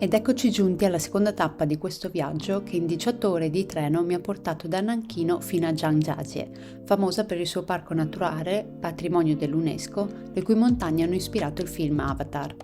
Ed eccoci giunti alla seconda tappa di questo viaggio che in 18 ore di treno mi ha portato da Nanchino fino a Zhangjiajie, famosa per il suo parco naturale, patrimonio dell'UNESCO, le cui montagne hanno ispirato il film Avatar.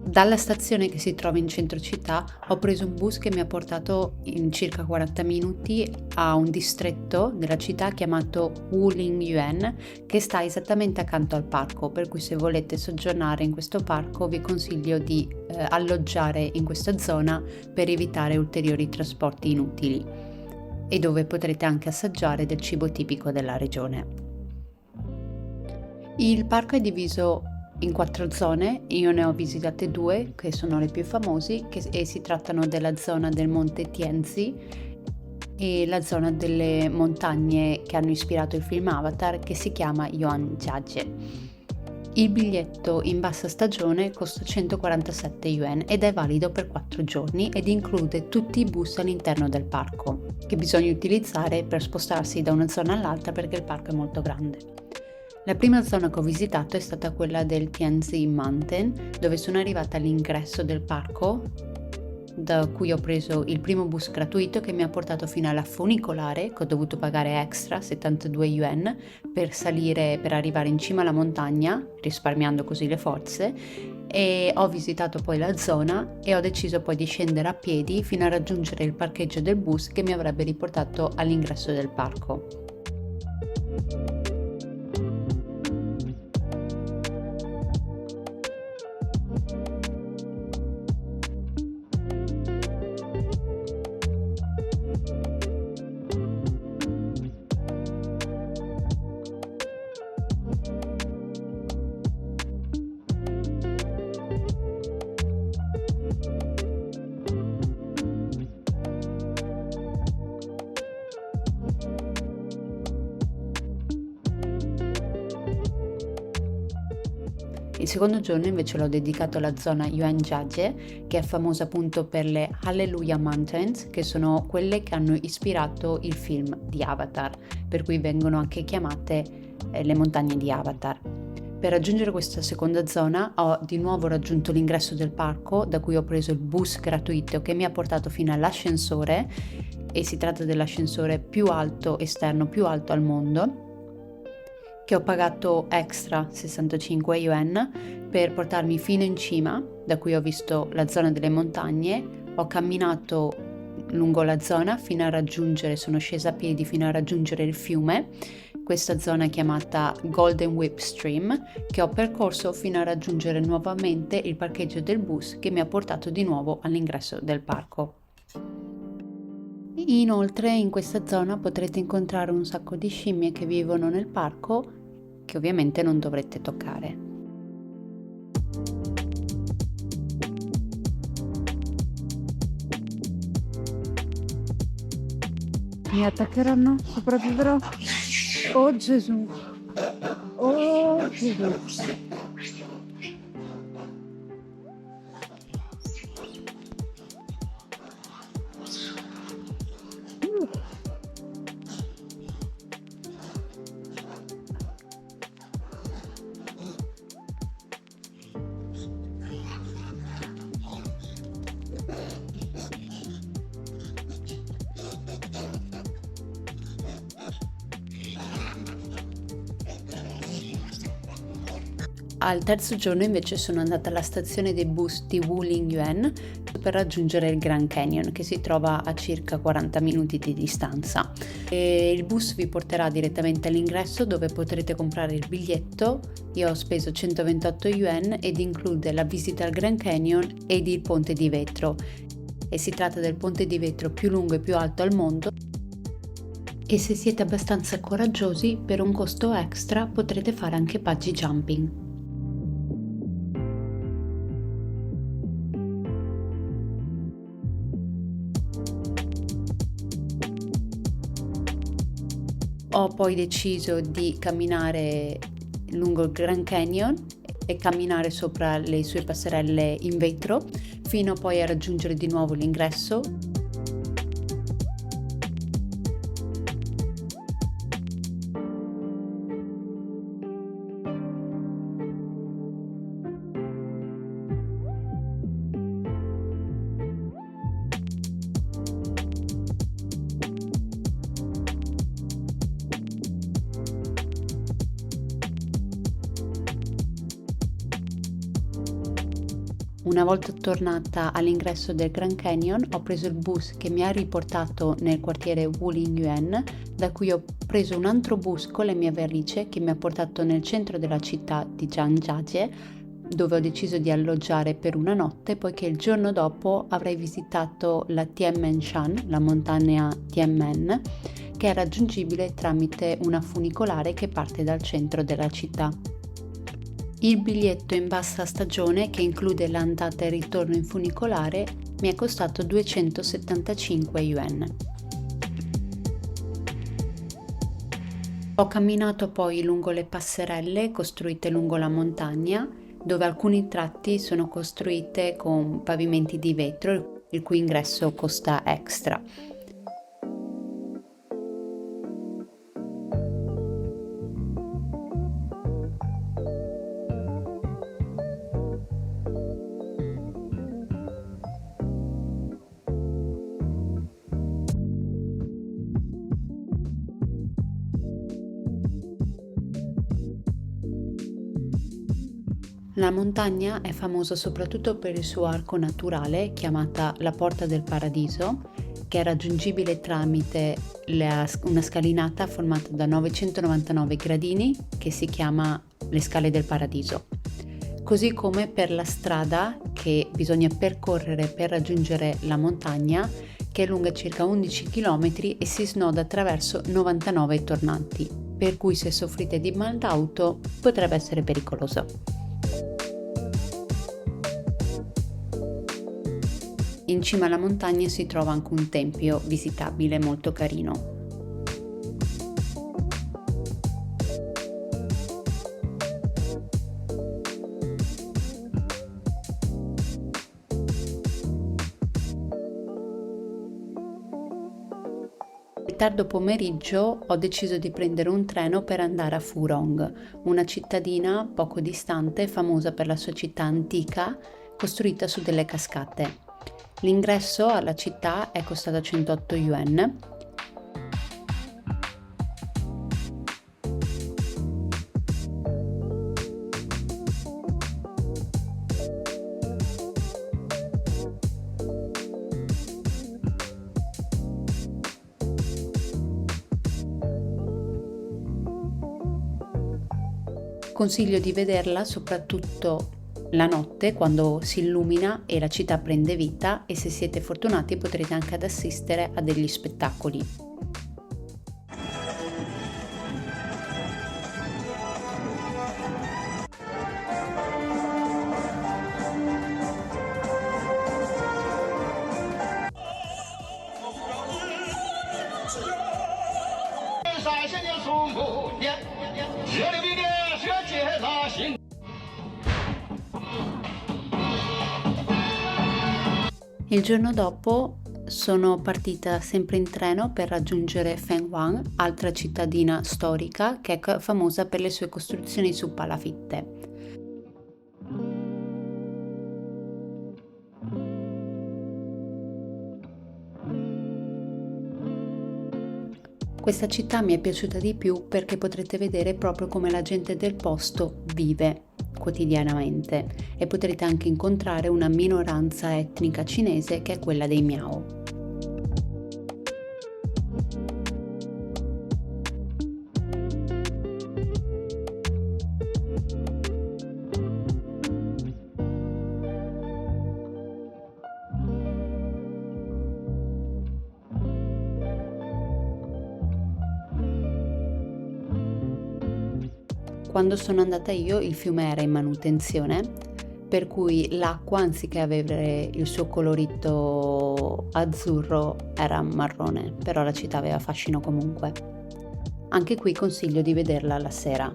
Dalla stazione che si trova in centro città ho preso un bus che mi ha portato in circa 40 minuti a un distretto della città chiamato Wulingyuan, che sta esattamente accanto al parco, per cui se volete soggiornare in questo parco vi consiglio di alloggiare in questa zona per evitare ulteriori trasporti inutili e dove potrete anche assaggiare del cibo tipico della regione. Il parco è diviso in 4 zone, io ne ho visitate 2 che sono le più famose e si trattano della zona del monte Tianzi e la zona delle montagne che hanno ispirato il film Avatar, che si chiama Yuanjiajie. Il biglietto in bassa stagione costa 147 yuan ed è valido per 4 giorni ed include tutti i bus all'interno del parco, che bisogna utilizzare per spostarsi da una zona all'altra perché il parco è molto grande. La prima zona che ho visitato è stata quella del Tianzi Mountain, dove sono arrivata all'ingresso del parco, da cui ho preso il primo bus gratuito che mi ha portato fino alla funicolare, che ho dovuto pagare extra 72 yuan per salire, per arrivare in cima alla montagna, risparmiando così le forze, e ho visitato poi la zona e ho deciso poi di scendere a piedi fino a raggiungere il parcheggio del bus che mi avrebbe riportato all'ingresso del parco. Il secondo giorno invece l'ho dedicato alla zona Yuanjiajie, che è famosa appunto per le Hallelujah Mountains, che sono quelle che hanno ispirato il film di Avatar, per cui vengono anche chiamate le montagne di Avatar. Per raggiungere questa seconda zona ho di nuovo raggiunto l'ingresso del parco, da cui ho preso il bus gratuito che mi ha portato fino all'ascensore, e si tratta dell'ascensore più alto esterno, più alto al mondo, che ho pagato extra 65 yuan per portarmi fino in cima, da cui ho visto la zona delle montagne. Ho camminato lungo la zona fino a raggiungere, sono scesa a piedi fino a raggiungere il fiume, questa zona chiamata Golden Whip Stream, che ho percorso fino a raggiungere nuovamente il parcheggio del bus che mi ha portato di nuovo all'ingresso del parco. Inoltre in questa zona potrete incontrare un sacco di scimmie che vivono nel parco, che ovviamente non dovrete toccare. Mi attaccheranno? Sopravviverò? Oh Gesù! Oh Gesù! Al terzo giorno invece sono andata alla stazione dei bus di Wulingyuan per raggiungere il Grand Canyon, che si trova a circa 40 minuti di distanza. E il bus vi porterà direttamente all'ingresso, dove potrete comprare il biglietto. Io ho speso 128 yuan ed include la visita al Grand Canyon ed il ponte di vetro. E si tratta del ponte di vetro più lungo e più alto al mondo. E se siete abbastanza coraggiosi, per un costo extra potrete fare anche bungee jumping. Ho poi deciso di camminare lungo il Grand Canyon e camminare sopra le sue passerelle in vetro fino poi a raggiungere di nuovo l'ingresso. Una volta tornata all'ingresso del Grand Canyon ho preso il bus che mi ha riportato nel quartiere Wulingyuan, da cui ho preso un altro bus con le mie valigie che mi ha portato nel centro della città di Zhangjiajie, dove ho deciso di alloggiare per una notte poiché il giorno dopo avrei visitato la Tianmen-shan, la montagna Tianmen, che è raggiungibile tramite una funicolare che parte dal centro della città. Il biglietto in bassa stagione, che include l'andata e il ritorno in funicolare, mi è costato 275 yuan. Ho camminato poi lungo le passerelle costruite lungo la montagna, dove alcuni tratti sono costruite con pavimenti di vetro, il cui ingresso costa extra. La montagna è famosa soprattutto per il suo arco naturale, chiamata la Porta del Paradiso, che è raggiungibile tramite una scalinata formata da 999 gradini che si chiama le Scale del Paradiso, così come per la strada che bisogna percorrere per raggiungere la montagna, che è lunga circa 11 km e si snoda attraverso 99 tornanti, per cui se soffrite di mal d'auto potrebbe essere pericoloso. In cima alla montagna si trova anche un tempio visitabile molto carino. Il tardo pomeriggio ho deciso di prendere un treno per andare a Furong, una cittadina poco distante famosa per la sua città antica costruita su delle cascate. L'ingresso alla città è costato 108 yuan. Consiglio di vederla soprattutto la notte, quando si illumina e la città prende vita, e se siete fortunati potrete anche assistere a degli spettacoli. Il giorno dopo sono partita sempre in treno per raggiungere Fenghuang, altra cittadina storica che è famosa per le sue costruzioni su palafitte. Questa città mi è piaciuta di più perché potrete vedere proprio come la gente del posto vive quotidianamente e potrete anche incontrare una minoranza etnica cinese che è quella dei Miao. Quando sono andata io il fiume era in manutenzione, per cui l'acqua, anziché avere il suo colorito azzurro, era marrone, però la città aveva fascino comunque. Anche qui consiglio di vederla la sera.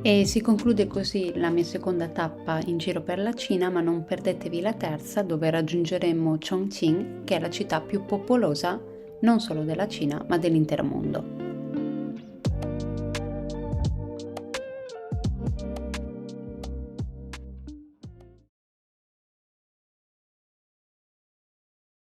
E si conclude così la mia seconda tappa in giro per la Cina, ma non perdetevi la terza, dove raggiungeremo Chongqing, che è la città più popolosa non solo della Cina, ma dell'intero mondo.